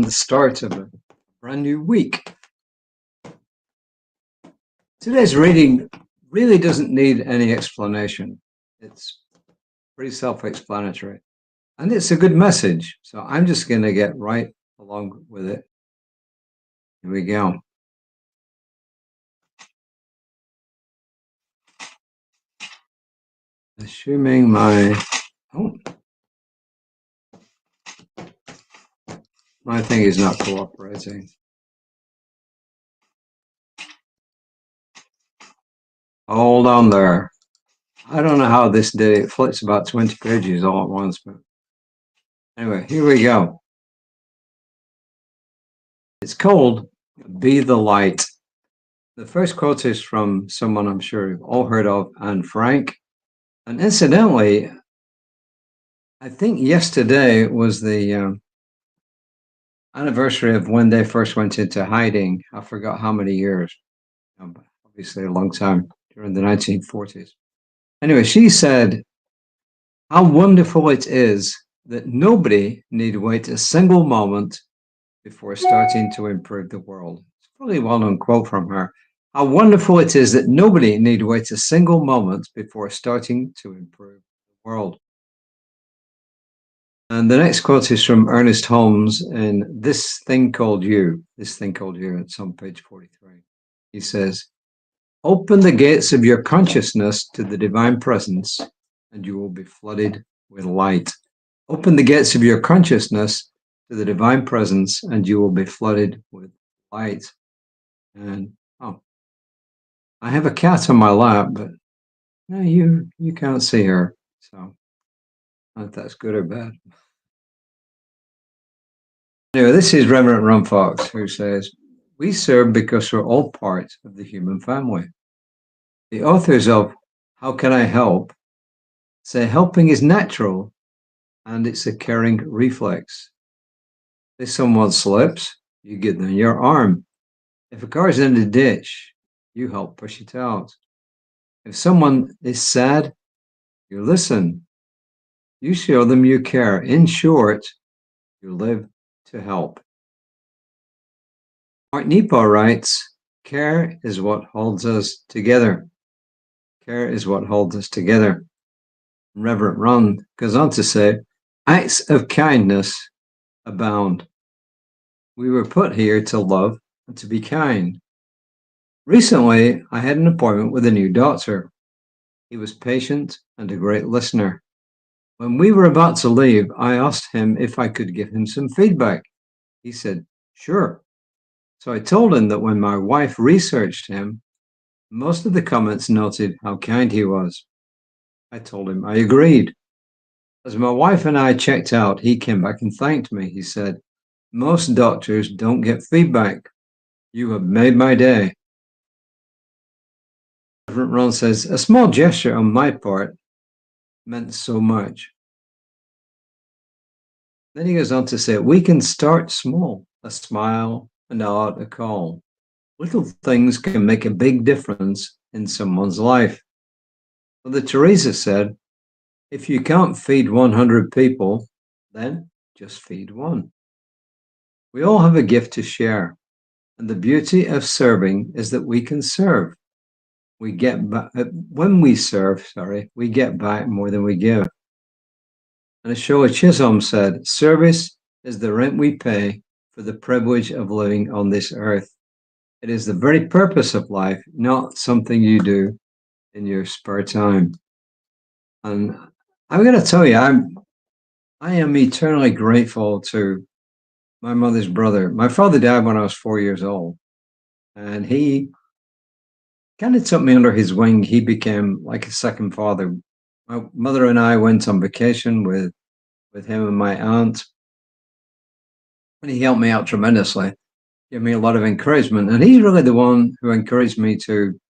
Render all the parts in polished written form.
and the start of a brand new week. Today's reading really doesn't need any explanation. It's pretty self-explanatory, and it's a good message. So I'm just going to get right along with it. Here we go. Assuming my thing is not cooperating. Hold on there. I don't know how this did it. It flips about 20 pages all at once, but anyway, here we go. It's called Be the Light. The first quote is from someone I'm sure you've all heard of, Anne Frank. And incidentally, I think yesterday was the anniversary of when they first went into hiding. I forgot how many years, obviously a long time, during the 1940s. Anyway, she said, how wonderful it is that nobody need wait a single moment before starting to improve the world. It's a really well-known quote from her. How wonderful it is that nobody need wait a single moment before starting to improve the world. And the next quote is from Ernest Holmes in This Thing Called You. This Thing Called You, it's on page 43. He says, open the gates of your consciousness to the divine presence, and you will be flooded with light. Open the gates of your consciousness to the divine presence, and you will be flooded with light. And I have a cat on my lap, but no, you can't see her, so I don't know if that's good or bad. Anyway, this is Rev Ron Fox, who says, we serve because we're all part of the human family. The authors of How Can I Help say helping is natural and it's a caring reflex. If someone slips, you give them your arm. If a car's in the ditch, you help push it out. If someone is sad, you listen. You show them you care. In short, you live to help. Mark Nepo writes, care is what holds us together. Care is what holds us together. Reverend Ron goes on to say, acts of kindness abound. We were put here to love and to be kind. Recently, I had an appointment with a new doctor. He was patient and a great listener. When we were about to leave, I asked him if I could give him some feedback. He said, sure. So I told him that when my wife researched him, most of the comments noted how kind he was. I told him I agreed. As my wife and I checked out, he came back and thanked me. He said, most doctors don't get feedback. You have made my day. Reverend Ron says, a small gesture on my part meant so much. Then he goes on to say, we can start small, a smile, a nod, a call. Little things can make a big difference in someone's life. Mother Teresa said, if you can't feed 100 people, then just feed one. We all have a gift to share, and the beauty of serving is that we can serve. We get back, when we serve, we get back more than we give. And Ashoka Chisholm said, service is the rent we pay for the privilege of living on this earth. It is the very purpose of life, not something you do in your spare time. And I'm going to tell you, I am eternally grateful to my mother's brother. My father died when I was 4 years old, and he kind of took me under his wing. He became like a second father. My mother and I went on vacation with him and my aunt, and he helped me out tremendously, gave me a lot of encouragement. And he's really the one who encouraged me to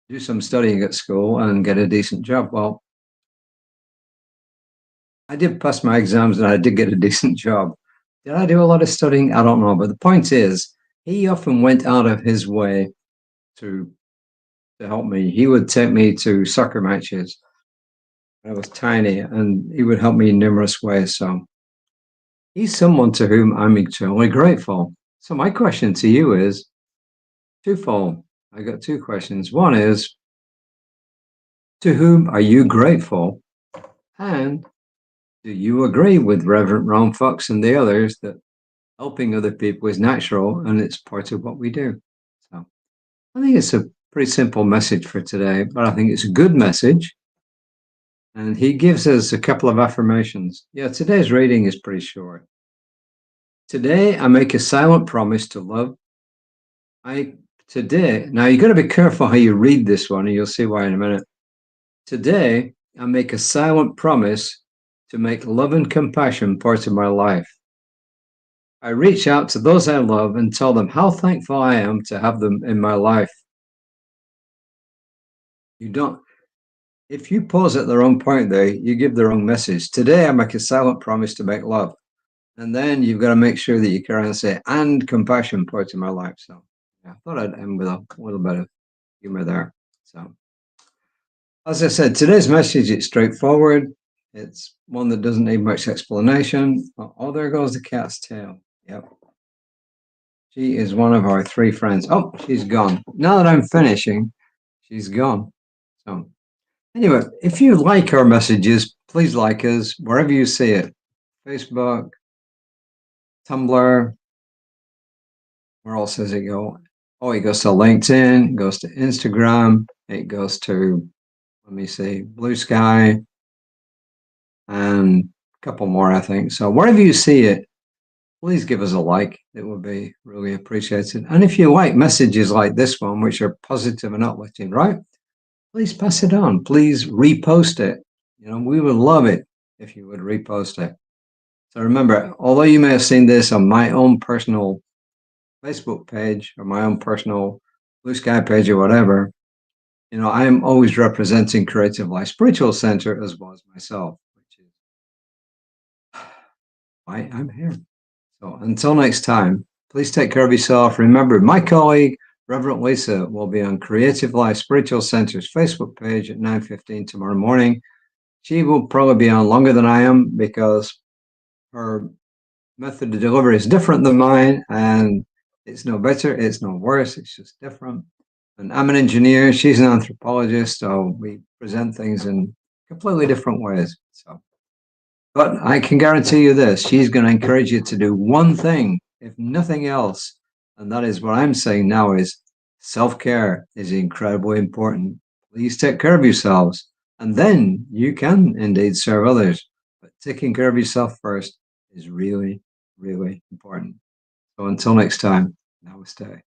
do some studying at school and get a decent job. Well, I did pass my exams and I did get a decent job. Did I do a lot of studying? I don't know. But the point is, he often went out of his way to help me. He would take me to soccer matches when I was tiny, and he would help me in numerous ways. So He's someone to whom I'm eternally grateful. So my question to you is twofold. I got two questions. One is, to whom are you grateful? And do you agree with Reverend Ron Fox and the others that helping other people is natural and it's part of what we do? So I think it's a pretty simple message for today, but I think it's a good message. And he gives us a couple of affirmations. Yeah, today's reading is pretty short. Today, I make a silent promise to love. Now you got to be careful how you read this one, and you'll see why in a minute. Today, I make a silent promise to make love and compassion part of my life. I reach out to those I love and tell them how thankful I am to have them in my life. If you pause at the wrong point there, you give the wrong message. Today, I make a silent promise to make love. And then you've got to make sure that you carry on and say, and compassion part of my life. So yeah, I thought I'd end with a little bit of humor there. So as I said, today's message is straightforward. It's one that doesn't need much explanation. Oh, there goes the cat's tail. Yep. She is one of our three friends. Oh, she's gone. Now that I'm finishing, she's gone. So anyway, if you like our messages, please like us wherever you see it. Facebook, Tumblr, where else does it go? Oh, it goes to LinkedIn, it goes to Instagram, it goes to, let me see, Blue Sky, and a couple more, I think. So wherever you see it, please give us a like. It would be really appreciated. And if you like messages like this one, which are positive and uplifting, right? Please pass it on. Please repost it. You know, we would love it if you would repost it. So remember, although you may have seen this on my own personal Facebook page or my own personal Blue Sky page or whatever, you know, I am always representing Creative Life Spiritual Center as well as myself, which is why I'm here. So until next time, please take care of yourself. Remember, my colleague, Reverend Lisa, will be on Creative Life Spiritual Center's Facebook page at 9:15 tomorrow morning. She will probably be on longer than I am because her method of delivery is different than mine, and it's no better, it's no worse, it's just different. And I'm an engineer, she's an anthropologist, so we present things in completely different ways. So, but I can guarantee you this, she's going to encourage you to do one thing, if nothing else, and that is what I'm saying now is self-care is incredibly important. Please take care of yourselves, and then you can indeed serve others. But taking care of yourself first is really, really important. So until next time, namaste.